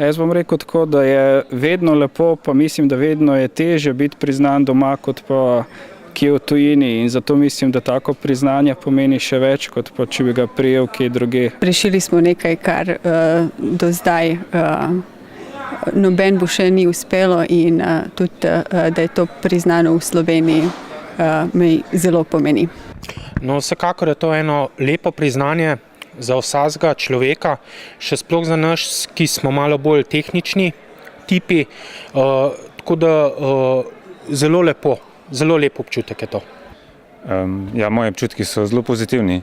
Jaz bom rekel tako, da je vedno lepo, pa mislim, da vedno je težje biti priznan doma, kot pa kje v tujini. In zato mislim, da tako priznanje pomeni še več, kot pa če bi ga prijel kje druge. Rešili smo nekaj, kar do zdaj noben bo še ni uspelo in tudi, da je to priznano v Sloveniji, mi zelo pomeni. No, vsekakor je to eno lepo priznanje za vsakega človeka, še sploh za nas, ki smo malo bolj tehnični tipi, tako da zelo lep občutek je to. Moji občutki so zelo pozitivni.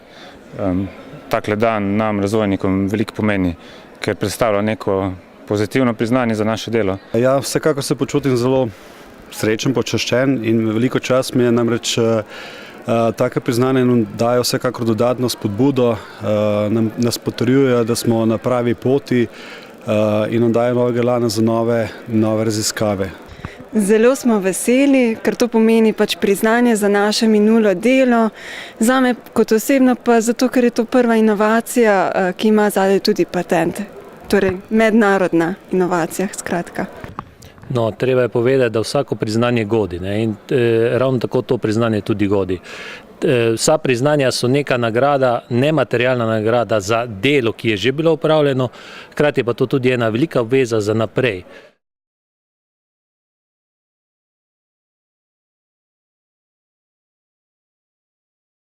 Takle dan nam, razvojnikom, veliko pomeni, ker predstavlja neko pozitivno priznanje za naše delo. Ja, vsekakor se počutim zelo srečen, počaščen in veliko čast mi je, namreč take priznanje nam dajo vsekakor dodatno spodbudo, nas potrjujejo, da smo na pravi poti in nam dajo novega elana za nove raziskave. Zelo smo veseli, ker to pomeni priznanje za naše minulo delo. Zame kot osebno pa zato, ker je to prva inovacija, ki ima zadaj tudi patent. Torej mednarodna inovacija, skratka. No, treba je povedati, da vsako priznanje godi, ne? In ravno tako to priznanje tudi godi. Vsa priznanja so neka nagrada, nematerialna nagrada za delo, ki je že bilo opravljeno, hkrati pa to tudi ena velika obveza za naprej.